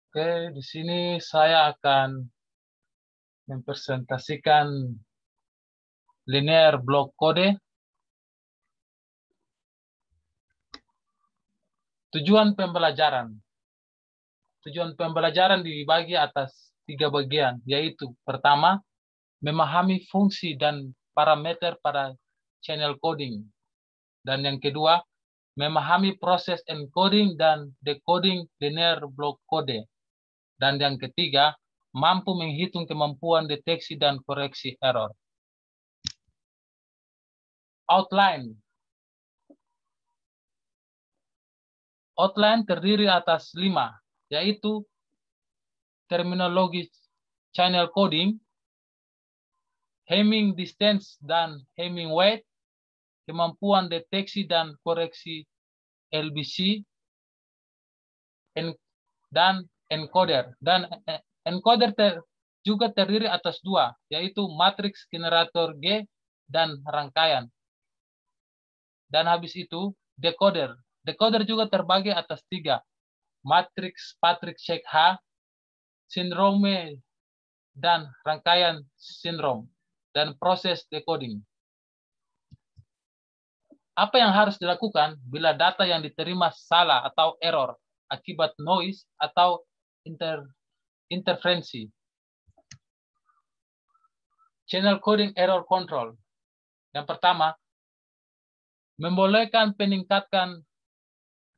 Oke, di sini saya akan mempresentasikan linear block kode. Tujuan pembelajaran. Tujuan pembelajaran dibagi atas 3 bagian, yaitu pertama, memahami fungsi dan parameter pada channel coding. Dan yang kedua, memahami proses encoding dan decoding linear block kode. Dan yang ketiga, mampu menghitung kemampuan deteksi dan koreksi error. Outline. Outline terdiri atas 5, yaitu terminologi channel coding, Hamming distance dan Hamming weight, kemampuan deteksi dan koreksi LBC, dan encoder. Dan encoder juga terdiri atas 2, yaitu matriks generator G dan rangkaian. Dan habis itu decoder. Decoder juga terbagi atas 3, matriks Patrick Check H, sindrome, dan rangkaian sindrom, dan proses decoding. Apa yang harus dilakukan bila data yang diterima salah atau error akibat noise atau interferensi? Channel coding error control. Yang pertama, membolehkan peningkatkan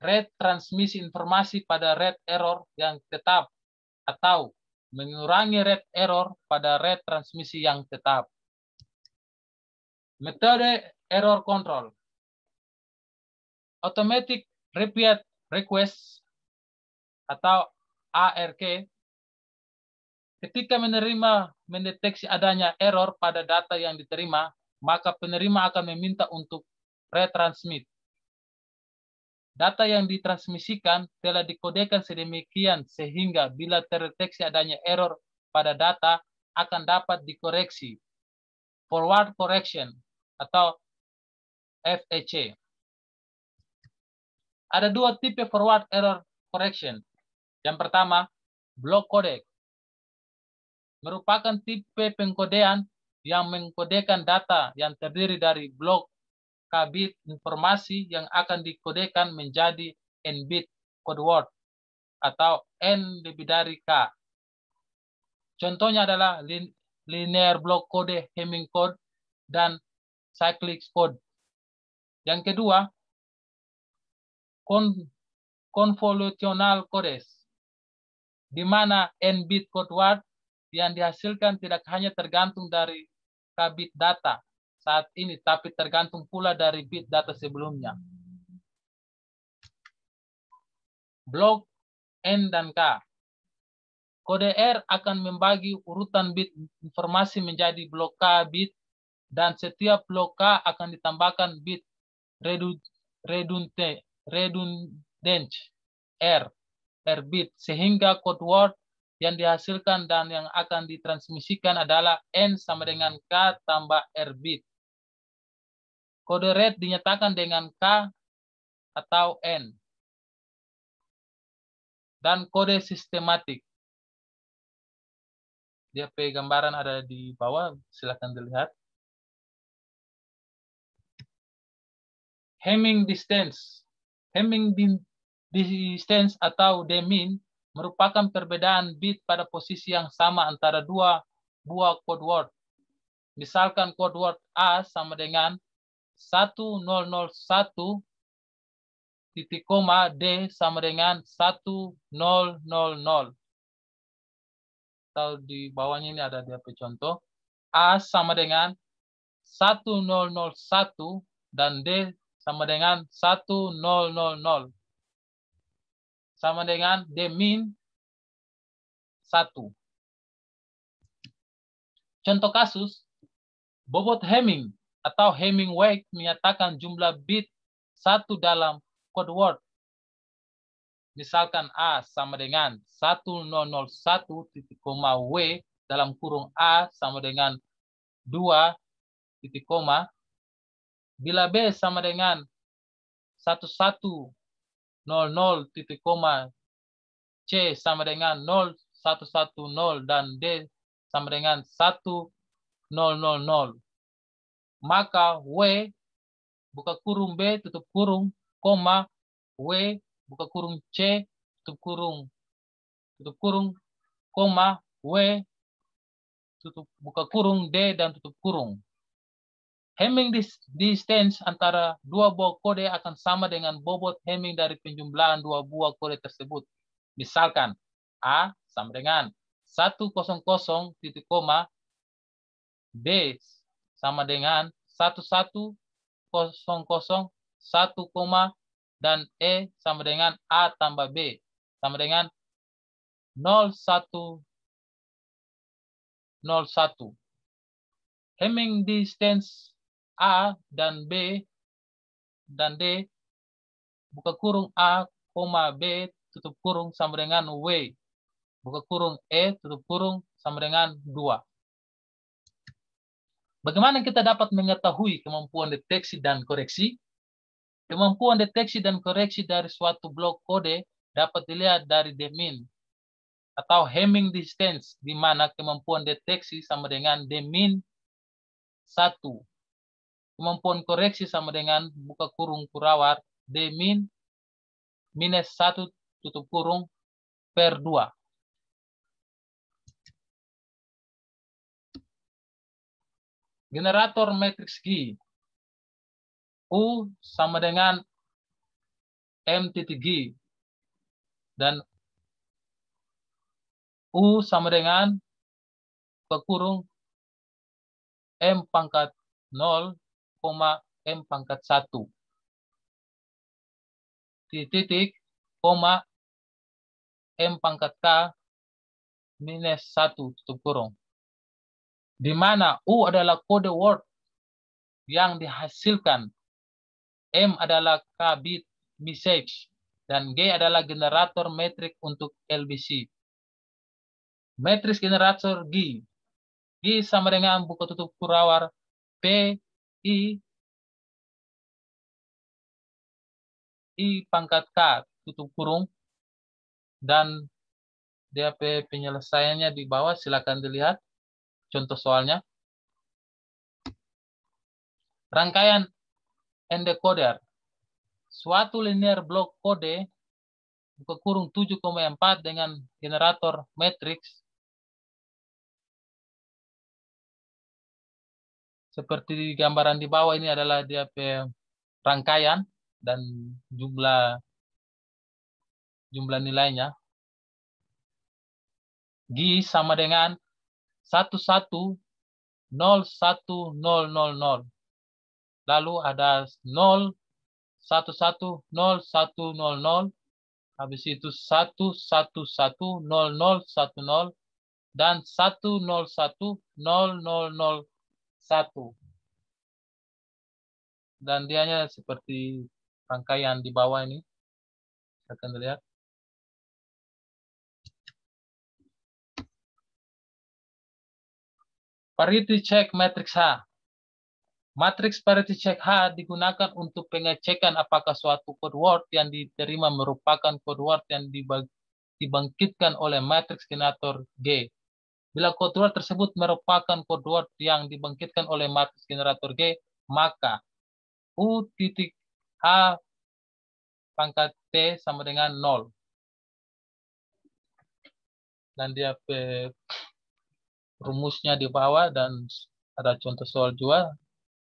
rate transmisi informasi pada rate error yang tetap atau mengurangi rate error pada rate transmisi yang tetap. Metode error control. Automatic repeat request atau ARQ. Ketika mendeteksi adanya error pada data yang diterima, maka penerima akan meminta untuk retransmit. Data yang ditransmisikan telah dikodekan sedemikian sehingga bila terdeteksi adanya error pada data akan dapat dikoreksi. Forward correction atau FEC. Ada 2 tipe forward error correction. Yang pertama, block codec. Merupakan tipe pengkodean yang mengkodekan data yang terdiri dari blok K bit informasi yang akan dikodekan menjadi N bit code word atau N lebih dari K. Contohnya adalah linear block code, Hamming code, dan cyclic code. Yang kedua, convolutional codes, di mana N bit code word yang dihasilkan tidak hanya tergantung dari K bit data saat ini, tapi tergantung pula dari bit data sebelumnya. Blok N dan K. Kode R akan membagi urutan bit informasi menjadi blok K bit, dan setiap blok K akan ditambahkan bit redundant R bit, sehingga code word yang dihasilkan dan yang akan ditransmisikan adalah N sama dengan K tambah R bit. Kode red dinyatakan dengan K atau N. Dan kode sistematik. DP gambaran ada di bawah, silakan dilihat. Hamming distance. Hamming distance atau demin merupakan perbedaan bit pada posisi yang sama antara 2 buah code word. Misalkan code word A sama dengan 1001 titik koma D sama dengan 1000. Atau di bawahnya ini ada DP contoh. A sama dengan 1001 dan D sama dengan 1000. Sama dengan D min 1. Contoh kasus, bobot Hamming atau Hamming weight menyatakan jumlah bit 1 dalam code word. Misalkan A sama dengan 1001 titik koma W dalam kurung A sama dengan 2 titik koma. Bila B sama dengan 1100 titik koma C sama dengan 0, 1, 1, 0, dan D sama dengan 1, 0, 0, 0. Maka W buka kurung B tutup kurung, koma, W buka kurung C tutup kurung, koma, W buka kurung D dan tutup kurung. Hamming distance antara dua buah kode akan sama dengan bobot hamming dari penjumlahan dua buah kode tersebut. Misalkan A sama dengan 100 titik koma, B sama dengan 1100 1 koma, dan E sama dengan A tambah B sama dengan 0101. Hamming distance A dan B dan D buka kurung A, B tutup kurung sama dengan W buka kurung E tutup kurung sama dengan 2. Bagaimana kita dapat mengetahui kemampuan deteksi dan koreksi? Kemampuan deteksi dan koreksi dari suatu blok kode dapat dilihat dari D-min atau Hamming distance, di mana kemampuan deteksi sama dengan D-min 1. Kemampuan koreksi sama dengan buka kurung kurawar D-min minus 1 tutup kurung per 2. Generator matriks G. U sama dengan M titik G. Dan U sama dengan buka kurung M pangkat 0, M pangkat 1. Titik, koma, M pangkat K minus 1 tutup kurung. Di mana U adalah kode word yang dihasilkan, M adalah K bit message, dan G adalah generator metrik untuk LBC. Matriks generator G. G sama dengan buka tutup kurawar P I pangkat K tutup kurung, dan DAP penyelesaiannya di bawah, silakan dilihat contoh soalnya. Rangkaian endecoder. Suatu linear blok kode buka kurung 7,4 dengan generator matriks seperti di gambaran di bawah. Ini adalah DAP rangkaian dan jumlah nilainya. G sama dengan 11010000. Lalu ada 01101000, habis itu 1110010 dan 1010001. Dan dianya seperti rangkaian di bawah ini. Akan dilihat. Parity check matriks H. Matriks parity check H digunakan untuk pengecekan apakah suatu code word yang diterima merupakan code word yang dibangkitkan oleh matriks generator G. Bila code word tersebut merupakan code word yang dibangkitkan oleh matriks generator G, maka U titik H pangkat T sama dengan 0. Dan dia rumusnya di bawah dan ada contoh soal juga.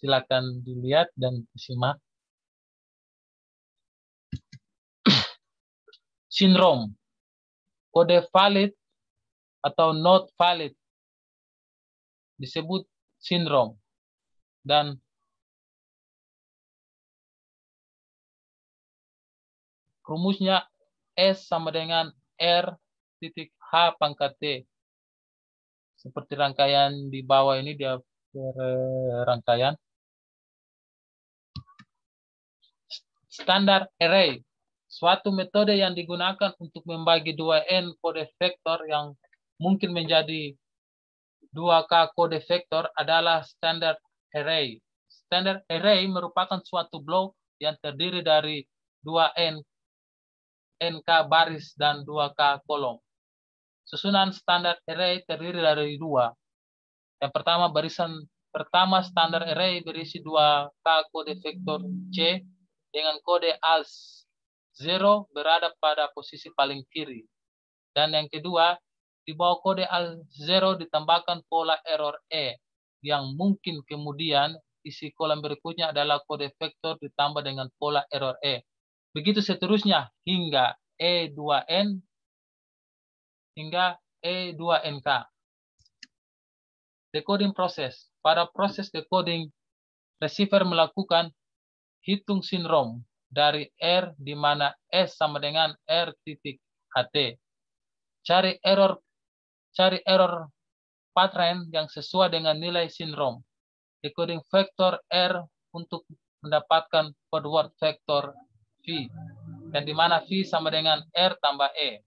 Silakan dilihat dan disimak. Sindrom. Kode valid atau not valid disebut sindrom. Dan rumusnya S sama dengan R titik H pangkat T. Seperti rangkaian di bawah ini, dia rangkaian. Standar array. Suatu metode yang digunakan untuk membagi 2N kode vektor yang mungkin menjadi 2K kode vektor adalah standard array. Standard array merupakan suatu blok yang terdiri dari 2N NK baris dan 2K kolom. Susunan standar array terdiri dari dua. Yang pertama, barisan pertama standar array berisi 2K kode vektor C dengan kode als 0 berada pada posisi paling kiri. Dan yang kedua, di bawah kode als 0 ditambahkan pola error E, yang mungkin kemudian isi kolom berikutnya adalah kode vektor ditambah dengan pola error E. Begitu seterusnya hingga E2N hingga E2NK. Decoding proses. Pada proses decoding, receiver melakukan hitung sin-rom dari R di mana S sama dengan R titik HT. Cari error pattern yang sesuai dengan nilai sin-rom. Decoding vektor R untuk mendapatkan code word vektor V, yang di mana V sama dengan R tambah E.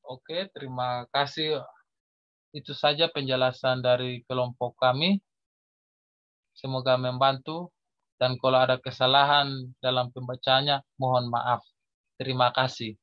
Oke, terima kasih. Itu saja penjelasan dari kelompok kami. Semoga membantu. Dan kalau ada kesalahan dalam pembacaannya, mohon maaf. Terima kasih.